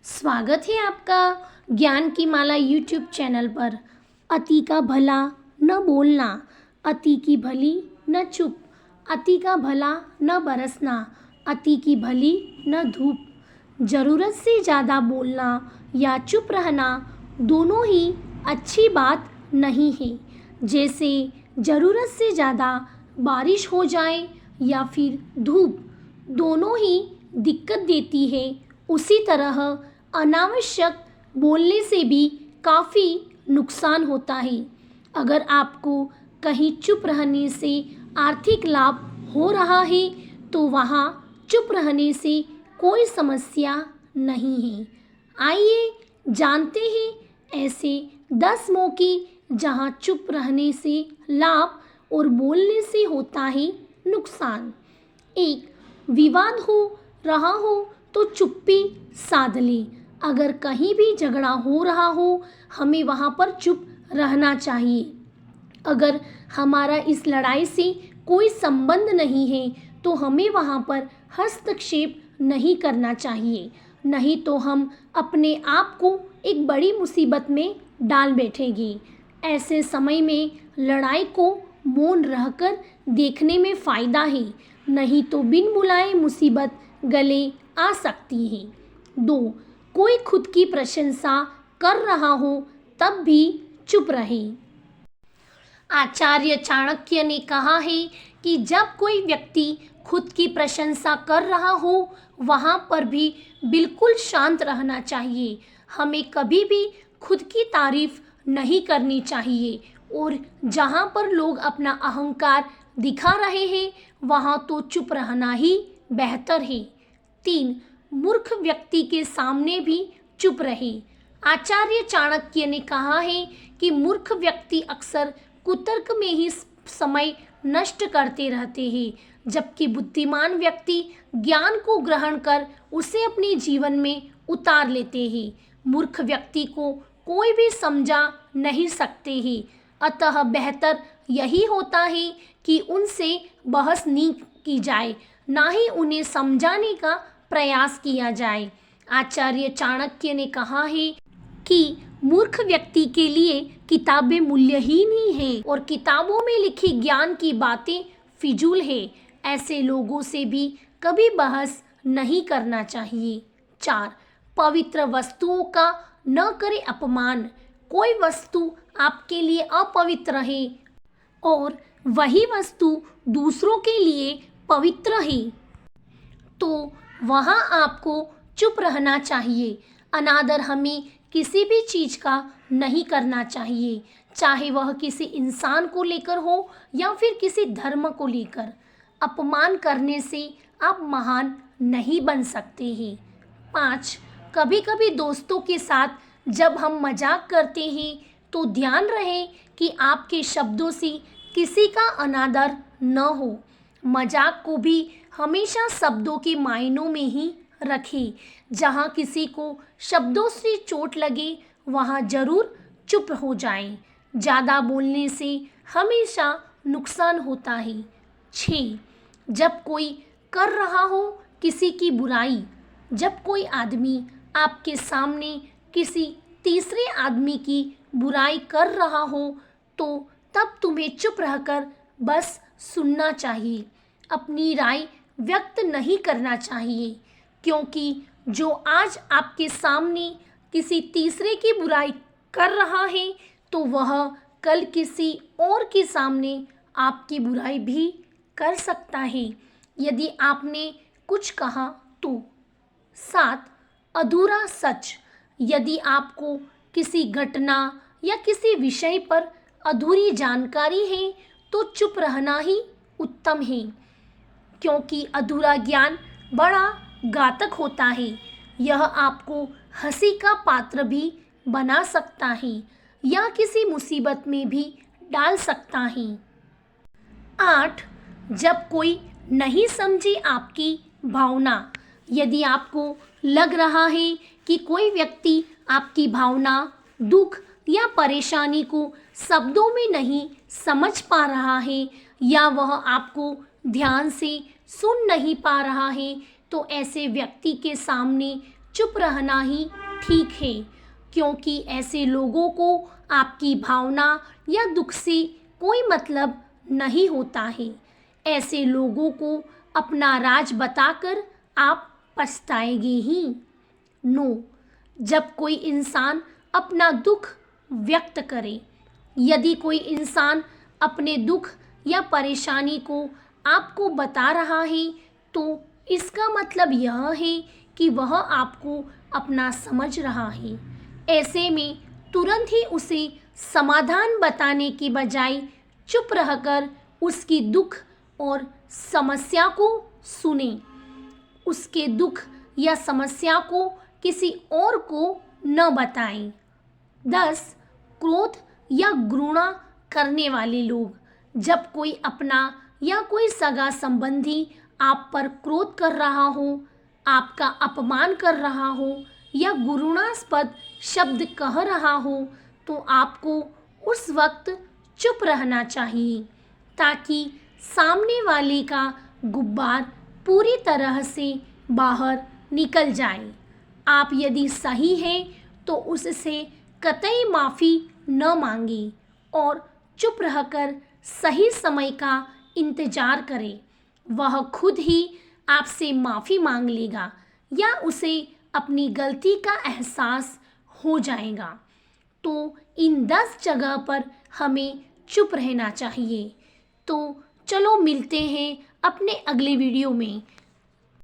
स्वागत है आपका ज्ञान की माला यूट्यूब चैनल पर। अति का भला न बोलना, अति की भली न चुप, अति का भला न बरसना, अति की भली न धूप। ज़रूरत से ज़्यादा बोलना या चुप रहना दोनों ही अच्छी बात नहीं है। जैसे ज़रूरत से ज़्यादा बारिश हो जाए या फिर धूप, दोनों ही दिक्कत देती है, उसी तरह अनावश्यक बोलने से भी काफ़ी नुकसान होता है। अगर आपको कहीं चुप रहने से आर्थिक लाभ हो रहा है तो वहाँ चुप रहने से कोई समस्या नहीं है। आइए जानते हैं ऐसे 10 मौके जहाँ चुप रहने से लाभ और बोलने से होता है नुकसान। 1. विवाद हो रहा हो तो चुप्पी साध ले। अगर कहीं भी झगड़ा हो रहा हो, हमें वहाँ पर चुप रहना चाहिए। अगर हमारा इस लड़ाई से कोई संबंध नहीं है तो हमें वहाँ पर हस्तक्षेप नहीं करना चाहिए, नहीं तो हम अपने आप को एक बड़ी मुसीबत में डाल बैठेंगे। ऐसे समय में लड़ाई को मौन रहकर देखने में फ़ायदा है, नहीं तो बिन बुलाए मुसीबत गले आ सकती है। 2. कोई खुद की प्रशंसा कर रहा हो तब भी चुप रहे। आचार्य चाणक्य ने कहा है कि जब कोई व्यक्ति खुद की प्रशंसा कर रहा हो वहाँ पर भी बिल्कुल शांत रहना चाहिए। हमें कभी भी खुद की तारीफ नहीं करनी चाहिए और जहाँ पर लोग अपना अहंकार दिखा रहे हैं वहाँ तो चुप रहना ही बेहतर है। 3. मूर्ख व्यक्ति के सामने भी चुप रहे। आचार्य चाणक्य ने कहा है कि मूर्ख व्यक्ति अक्सर कुतर्क में ही समय नष्ट करते रहते हैं, जबकि बुद्धिमान व्यक्ति ज्ञान को ग्रहण कर उसे अपने जीवन में उतार लेते हैं। मूर्ख व्यक्ति को कोई भी समझा नहीं सकते हैं, अतः बेहतर यही होता है कि उनसे बहस नहीं की जाए, ना ही उन्हें समझाने का प्रयास किया जाए। आचार्य चाणक्य ने कहा है कि मूर्ख व्यक्ति के लिए किताबें मूल्यहीन ही है और किताबों में लिखी ज्ञान की बातें फिजूल है। ऐसे लोगों से भी कभी बहस नहीं करना चाहिए। 4. पवित्र वस्तुओं का न करे अपमान। कोई वस्तु आपके लिए अपवित्र है और वही वस्तु दूसरों के लिए पवित्र है तो वहाँ आपको चुप रहना चाहिए। अनादर हमें किसी भी चीज़ का नहीं करना चाहिए, चाहे वह किसी इंसान को लेकर हो या फिर किसी धर्म को लेकर। अपमान करने से आप महान नहीं बन सकते हैं। 5. कभी कभी दोस्तों के साथ जब हम मजाक करते हैं तो ध्यान रहे कि आपके शब्दों से किसी का अनादर न हो। मजाक को भी हमेशा शब्दों के मायनों में ही रखें। जहाँ किसी को शब्दों से चोट लगे वहाँ ज़रूर चुप हो जाएं। ज़्यादा बोलने से हमेशा नुकसान होता है। 6. जब कोई कर रहा हो किसी की बुराई, जब कोई आदमी आपके सामने किसी तीसरे आदमी की बुराई कर रहा हो तो तब तुम्हें चुप रहकर बस सुनना चाहिए, अपनी राय व्यक्त नहीं करना चाहिए, क्योंकि जो आज आपके सामने किसी तीसरे की बुराई कर रहा है तो वह कल किसी और के सामने आपकी बुराई भी कर सकता है यदि आपने कुछ कहा तो। 7. अधूरा सच। यदि आपको किसी घटना या किसी विषय पर अधूरी जानकारी है तो चुप रहना ही उत्तम है, क्योंकि अधूरा ज्ञान बड़ा घातक होता है। यह आपको हंसी का पात्र भी बना सकता है या किसी मुसीबत में भी डाल सकता है। 8. जब कोई नहीं समझे आपकी भावना। यदि आपको लग रहा है कि कोई व्यक्ति आपकी भावना, दुख या परेशानी को शब्दों में नहीं समझ पा रहा है या वह आपको ध्यान से सुन नहीं पा रहा है तो ऐसे व्यक्ति के सामने चुप रहना ही ठीक है, क्योंकि ऐसे लोगों को आपकी भावना या दुख से कोई मतलब नहीं होता है। ऐसे लोगों को अपना राज बताकर आप पछताएंगे ही। नो, जब कोई इंसान अपना दुख व्यक्त करे, यदि कोई इंसान अपने दुख या परेशानी को आपको बता रहा है, तो इसका मतलब यह है कि वह आपको अपना समझ रहा है। ऐसे में तुरंत ही उसे समाधान बताने की बजाय चुप रहकर उसकी दुख और समस्या को सुने। उसके दुख या समस्या को किसी और को न बताएं। 10. क्रोध या घृणा करने वाले लोग। जब कोई अपना या कोई सगा संबंधी आप पर क्रोध कर रहा हो, आपका अपमान कर रहा हो या घृणास्पद शब्द कह रहा हो, तो आपको उस वक्त चुप रहना चाहिए, ताकि सामने वाले का गुब्बार पूरी तरह से बाहर निकल जाए। आप यदि सही हैं तो उससे कतई माफ़ी न मांगे और चुप रहकर सही समय का इंतज़ार करें। वह खुद ही आपसे माफ़ी मांग लेगा या उसे अपनी गलती का एहसास हो जाएगा। तो इन 10 जगह पर हमें चुप रहना चाहिए। तो चलो मिलते हैं अपने अगले वीडियो में।